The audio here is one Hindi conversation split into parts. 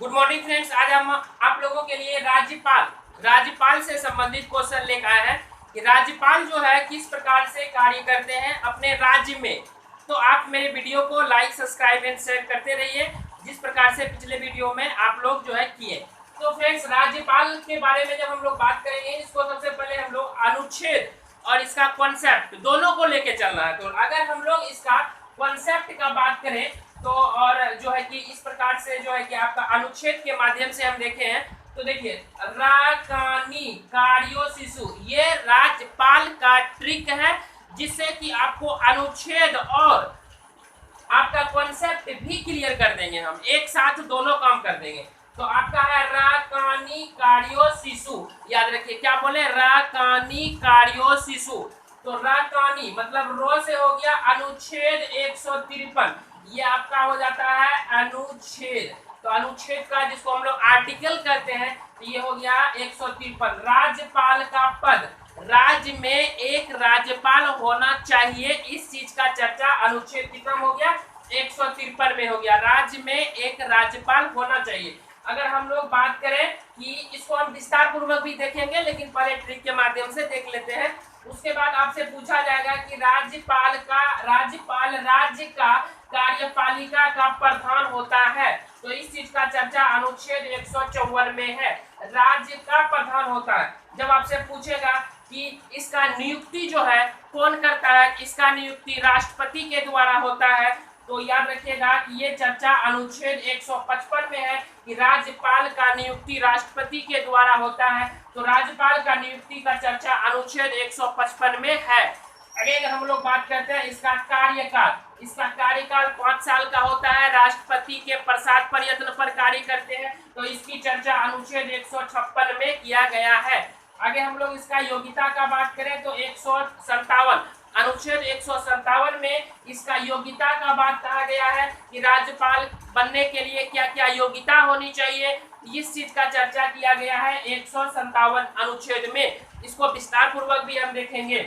Good morning friends. आज हम आप लोगों के लिए राज्यपाल से संबंधित क्वेश्चन लेकर आए हैं कि राज्यपाल जो है किस प्रकार से कार्य करते हैं अपने राज्य में। तो आप मेरे वीडियो को लाइक, सब्सक्राइब एंड शेयर करते रहिए, जिस प्रकार से पिछले वीडियो में आप लोग जो है किए। तो फ्रेंड्स, राज्यपाल के बारे में जब हम लोग बात करेंगे, इसको सबसे पहले हम लोग अनुच्छेद और इसका कॉन्सेप्ट दोनों को लेके चलना है। तो अगर हम लोग इसका कॉन्सेप्ट का बात करें तो और जो है कि इस प्रकार से जो है कि आपका अनुच्छेद के माध्यम से हम देखे हैं, तो देखिए राकानी कार्यो शिशु, ये राज्यपाल का ट्रिक है जिससे कि आपको अनुच्छेद और आपका कॉन्सेप्ट भी क्लियर कर देंगे। हम एक साथ दोनों काम कर देंगे। तो आपका है राकानी कार्यो शिशु, याद रखिए क्या बोले, राकानी कार्यो शिशु। तो राकानी मतलब रो से हो गया अनुच्छेद 153, ये आपका हो जाता है अनुच्छेद। तो अनुच्छेद का जिसको हम लोग आर्टिकल कहते हैं, तो ये हो गया 153। राज्यपाल का पद, राज्य में एक राज्यपाल होना चाहिए, इस चीज का चर्चा अनुच्छेद कितना हो गया, 153 में हो गया। राज्य में एक राज्यपाल होना चाहिए। अगर हम लोग बात करें कि इसको हम विस्तार पूर्वक भी देखेंगे, लेकिन पहले ट्रिक के माध्यम से देख लेते हैं। उसके बाद आपसे पूछा जाएगा कि राज्यपाल राज्य का कार्यपालिका का प्रधान होता है, तो इस चीज का चर्चा अनुच्छेद 154 में है। राज्य का प्रधान होता है। जब आपसे पूछेगा कि इसका नियुक्ति जो है कौन करता है, इसका नियुक्ति राष्ट्रपति के द्वारा होता है, तो याद रखिएगा कि ये चर्चा अनुच्छेद 155 में है कि राज्यपाल का नियुक्ति राष्ट्रपति के द्वारा होता है। तो राज्यपाल का नियुक्ति का चर्चा अनुच्छेद 155 में है। अगर हम लोग बात करते हैं इसका कार्यकाल, इसका कार्यकाल 5 साल का होता है, राष्ट्रपति के प्रसाद प्रयत्न पर कार्य करते हैं, तो इसकी चर्चा अनुच्छेद 156 में किया गया है। आगे हम लोग इसका योग्यता का बात करें तो 157 अनुच्छेद 157 में इसका योग्यता का बात कहा गया है कि राज्यपाल बनने के लिए क्या क्या योग्यता होनी चाहिए, इस चीज का चर्चा किया गया है 157 अनुच्छेद में। इसको विस्तार पूर्वक भी हम देखेंगे।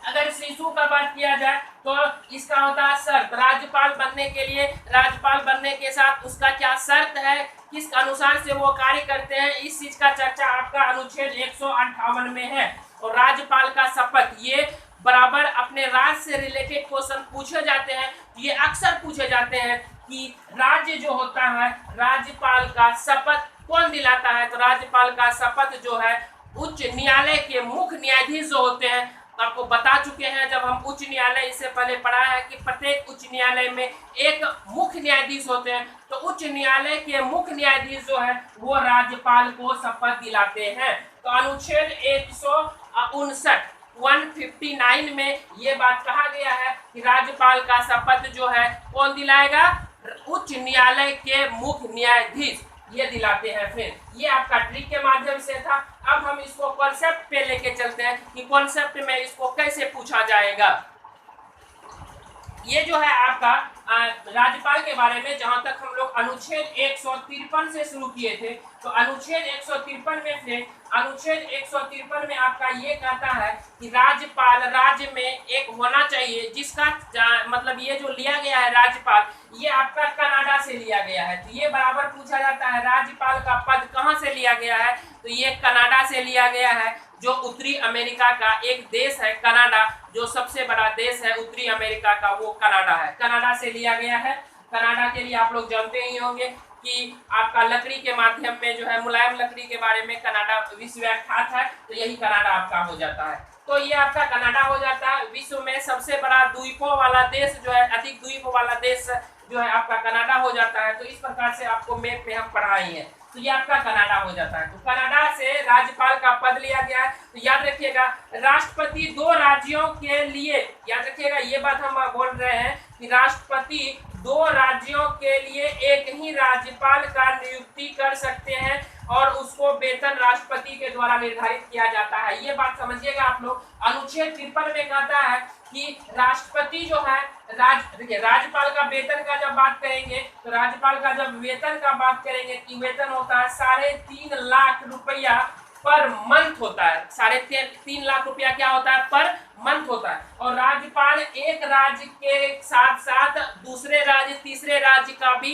अगर शिशु का बात किया जाए तो इसका होता है शर्त, राज्यपाल बनने के लिए, राज्यपाल बनने के साथ उसका क्या शर्त है, किस अनुसार से वो कार्य करते हैं, इस चीज का चर्चा आपका अनुच्छेद 158 में है। और राज्यपाल का शपथ, ये बराबर अपने राज्य से रिलेटेड क्वेश्चन पूछे जाते हैं। ये अक्सर पूछे जाते हैं कि राज्य जो होता है, राज्यपाल का शपथ कौन दिलाता है। तो राज्यपाल का शपथ जो है उच्च न्यायालय के मुख्य न्यायाधीश जो होते हैं, आपको बता चुके हैं जब हम उच्च न्यायालय इससे पहले पढ़ा है कि प्रत्येक उच्च न्यायालय में एक मुख्य न्यायाधीश होते हैं। तो उच्च न्यायालय के मुख्य न्यायाधीश जो है वो राज्यपाल को शपथ दिलाते हैं। तो अनुच्छेद 159 में ये बात कहा गया है कि राज्यपाल का शपथ जो है कौन दिलाएगा, उच्च न्यायालय के मुख्य न्यायाधीश ये दिलाते हैं। फिर ये आपका ट्रिक के माध्यम से था। अब हम इसको कॉन्सेप्ट पे लेके चलते हैं कि कॉन्सेप्ट में इसको कैसे पूछा जाएगा। ये जो है आपका राज्यपाल के बारे में, जहां तक हम लोग अनुच्छेद 153 से शुरू किए थे, तो अनुच्छेद 153 में से अनुच्छेद 153 में आपका ये कहता है कि राज्यपाल राज्य में एक होना चाहिए, जिसका मतलब ये जो लिया गया है राज्यपाल, ये आपका कनाडा से लिया गया है। तो ये बराबर पूछा जाता है राज्यपाल का पद कहाँ से लिया गया है, तो ये कनाडा से लिया गया है, जो उत्तरी अमेरिका का एक देश है कनाडा, जो सबसे बड़ा देश है उत्तरी अमेरिका का, वो कनाडा है, कनाडा से लिया गया है। कनाडा के लिए आप लोग जानते ही होंगे कि आपका लकड़ी के माध्यम में जो है मुलायम लकड़ी के बारे में कनाडा विश्वविख्यात है, तो यही कनाडा आपका हो जाता है। तो ये आपका कनाडा हो जाता है। विश्व में सबसे बड़ा द्वीपों वाला देश जो है, अधिक द्वीप वाला देश जो है आपका कनाडा हो जाता है। तो इस प्रकार से आपको मैप में हम पढ़ाई है, तो ये आपका कनाडा हो जाता है। तो कनाडा से राज्यपाल का पद लिया गया है। तो याद रखिएगा राष्ट्रपति 2 राज्यों के लिए, याद रखिएगा ये बात हम बोल रहे हैं कि राष्ट्रपति 2 राज्यों के लिए एक ही राज्यपाल का नियुक्ति कर सकते हैं और उसको वेतन राष्ट्रपति के द्वारा निर्धारित किया जाता है। ये बात समझिएगा आप लोग। अनुच्छेद 53 में कहता है कि राष्ट्रपति जो है देखिए राज्यपाल का वेतन का जब बात करेंगे, तो राज्यपाल का जब वेतन का बात करेंगे कि वेतन होता है 3.5 लाख रुपया पर मंथ होता है। 3.5 लाख रुपया क्या होता है, पर मंथ होता है। और राज्यपाल एक राज्य के साथ साथ दूसरे राज्य, तीसरे राज्य का भी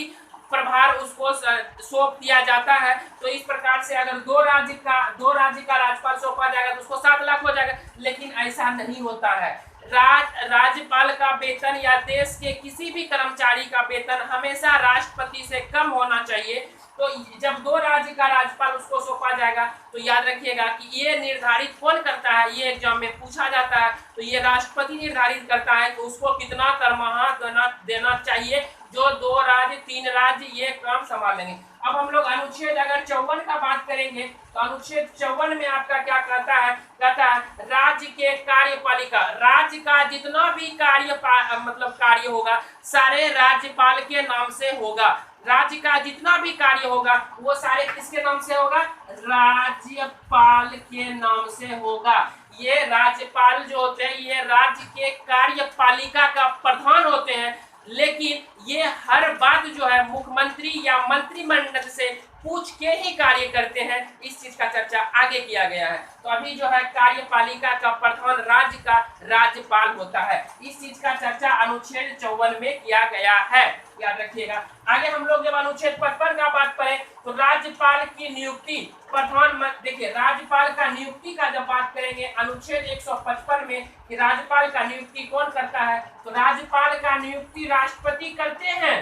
प्रभार उसको सौंप दिया जाता है। तो इस प्रकार से अगर दो राज्य का राज्यपाल सौंपा जाएगा तो उसको 7 लाख हो जाएगा, लेकिन ऐसा नहीं होता है। राज्यपाल का वेतन या देश के किसी भी कर्मचारी का वेतन हमेशा राष्ट्रपति से कम होना चाहिए। तो जब दो राज्य का राज्यपाल उसको सौंपा जाएगा तो याद रखिएगा कि ये निर्धारित कौन करता है, ये एग्जाम में पूछा जाता है, तो ये राष्ट्रपति निर्धारित करता है कि उसको कितना दरमाहा देना चाहिए। जो 2 राज्य 3 राज्य ये काम संभाल लेंगे। अब हम लोग अनुच्छेद अगर 54 का बात करेंगे तो अनुच्छेद 54 में आपका क्या कहता है राज्य के कार्यपालिका, राज्य का जितना भी कार्य होगा सारे राज्यपाल के नाम से होगा। राज्य का जितना भी कार्य होगा वो सारे किसके नाम से होगा, राज्यपाल के नाम से होगा। ये राज्यपाल जो होते हैं ये राज्य के कार्यपालिका का प्रधान होते हैं, लेकिन ये हर बात जो है मुख्यमंत्री या मंत्रिमंडल से पूछ के ही कार्य करते हैं। इस चीज का चर्चा आगे किया गया है। तो अभी जो है कार्यपालिका का प्रधान राज्य का राज्यपाल होता है। इस चीज का चर्चा अनुच्छेद 54 में किया गया है, याद रखिएगा। आगे हम लोग जब अनुच्छेद 55 का बात करें तो राज्यपाल की नियुक्ति देखिए राज्यपाल का नियुक्ति का जब बात करेंगे अनुच्छेद 155 में कि राज्यपाल का नियुक्ति कौन करता है, तो राज्यपाल का नियुक्ति राष्ट्रपति करते हैं।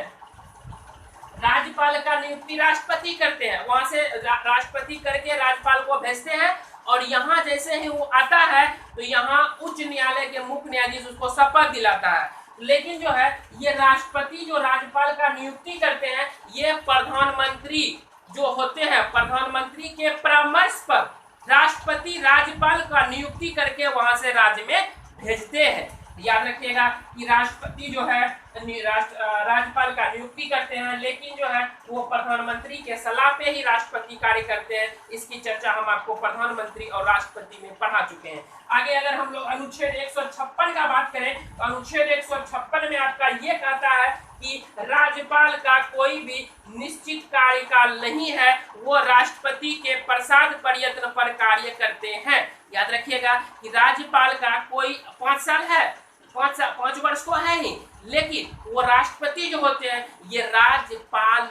राज्यपाल का नियुक्ति राष्ट्रपति करते हैं, वहां से राष्ट्रपति करके राज्यपाल को भेजते हैं और यहाँ जैसे ही वो आता है तो यहाँ उच्च न्यायालय के मुख्य न्यायाधीश उसको शपथ दिलाता है। लेकिन जो है ये राष्ट्रपति जो राज्यपाल का नियुक्ति करते हैं ये प्रधानमंत्री जो होते हैं, प्रधानमंत्री के परामर्श पर राष्ट्रपति राज्यपाल का नियुक्ति करके वहां से राज्य में भेजते हैं। याद रखिएगा कि राष्ट्रपति जो है राज्यपाल का नियुक्ति करते हैं, लेकिन जो है वो प्रधानमंत्री के सलाह पे ही राष्ट्रपति कार्य करते हैं। इसकी चर्चा हम आपको प्रधानमंत्री और राष्ट्रपति में पढ़ा चुके हैं। आगे अगर हम लोग अनुच्छेद 156 का बात करें तो अनुच्छेद 156 में आपका ये कहता है कि राज्यपाल का कोई भी निश्चित कार्यकाल नहीं है, वो राष्ट्रपति के प्रसाद प्रयत्न पर कार्य करते हैं। याद रखिएगा कि राज्यपाल का कोई 5 साल है, 5 वर्ष को है ही, लेकिन वो राष्ट्रपति जो होते हैं ये राज्यपाल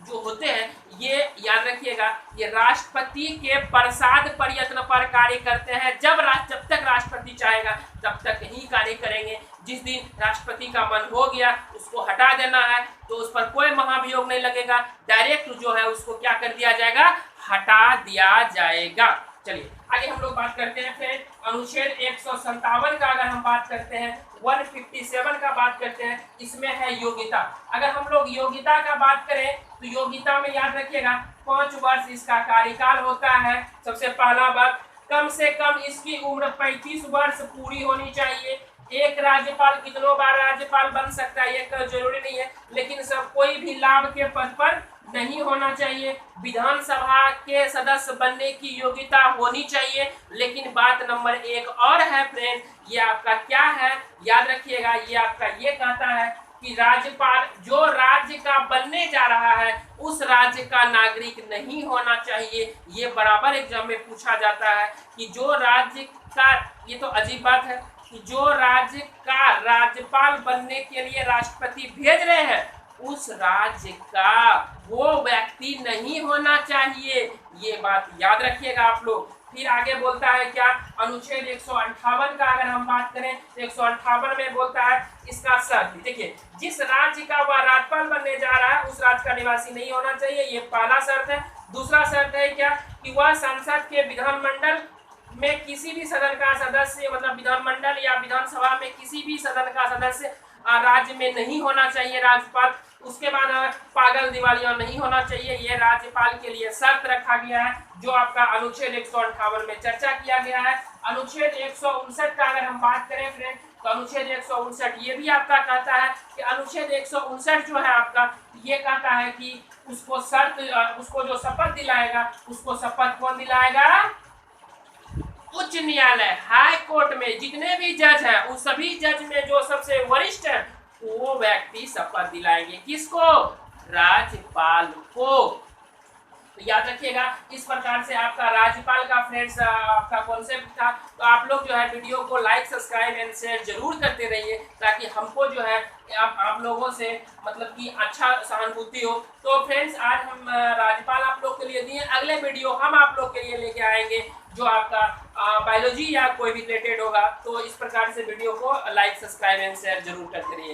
जो होते हैं ये याद रखिएगा ये राष्ट्रपति के प्रसाद प्रयत्न पर कार्य करते हैं। जब तक राष्ट्रपति चाहेगा तब तक ही कार्य करेंगे। जिस दिन राष्ट्रपति का मन हो गया उसको हटा देना है तो उस पर कोई महाभियोग नहीं लगेगा, डायरेक्ट जो है उसको क्या कर दिया जाएगा, हटा दिया जाएगा। चलिए आगे हम लोग बात करते हैं फिर अनुच्छेद 157 का अगर हम बात करते हैं, 157 का बात करते हैं, इसमें है योग्यता। अगर हम लोग योग्यता का बात करें तो योग्यता में याद रखिएगा 5 वर्ष इसका कार्यकाल होता है। सबसे पहला बात, कम से कम इसकी उम्र 35 वर्ष पूरी होनी चाहिए। एक राज्यपाल कितनों बार राज्यपाल बन सकता है ये जरूरी नहीं है, लेकिन सब कोई भी लाभ के पद पर नहीं होना चाहिए। विधानसभा के सदस्य बनने की योग्यता होनी चाहिए। लेकिन बात नंबर 1 और है फ्रेंड, ये आपका क्या है, याद रखिएगा ये आपका ये कहता है कि राज्यपाल जो राज्य का बनने जा रहा है उस राज्य का नागरिक नहीं होना चाहिए। ये बराबर एग्जाम में पूछा जाता है कि जो राज्य का, ये तो अजीब बात है कि जो राज्य का राज्यपाल बनने के लिए राष्ट्रपति भेज रहे हैं उस राज्य का वो व्यक्ति नहीं होना चाहिए। ये बात याद रखिएगा आप लोग। फिर आगे बोलता है क्या, अनुच्छेद 158 का अगर हम बात करें तो 158 में बोलता है इसका शर्त, देखिए जिस राज्य का वह राज्यपाल बनने जा रहा है उस राज्य का निवासी नहीं होना चाहिए, ये पहला शर्त है। दूसरा शर्त है क्या कि वह संसद के विधानमंडल में किसी भी सदन का सदस्य, मतलब विधानमंडल या विधानसभा में किसी भी सदन का सदस्य राज्य में नहीं होना चाहिए राज्यपाल। उसके बाद पागल दिवालिया नहीं होना चाहिए, ये राज्यपाल के लिए शर्त रखा गया है जो आपका अनुच्छेद 158 में चर्चा किया गया है। अनुच्छेद 159 का अगर हम बात करें फ्रेंड तो अनुच्छेद 159 ये भी आपका कहता है कि अनुच्छेद 159 जो है आपका ये कहता है कि उसको जो शपथ दिलाएगा उसको शपथ कौन दिलाएगा, उच्च न्यायालय हाई कोर्ट में जितने भी जज हैं उस सभी जज में जो सबसे वरिष्ठ है वो व्यक्ति शपथ दिलाएंगे। किसको, राज्यपाल को। तो याद रखिएगा, इस प्रकार से आपका राज्यपाल का फ्रेंड्स आपका कॉन्सेप्ट था। तो आप लोग जो है वीडियो को लाइक, सब्सक्राइब एंड शेयर जरूर करते रहिए, ताकि हमको जो है आप लोगों से मतलब कि अच्छा सहानुभूति हो। तो फ्रेंड्स, आज हम राज्यपाल आप लोग के लिए दिए। अगले वीडियो हम आप लोग के लिए लेके आएंगे जो आपका बायोलॉजी या कोई भी रिलेटेड होगा। तो इस प्रकार से वीडियो को लाइक, सब्सक्राइब एंड शेयर जरूर करते रहिएगा।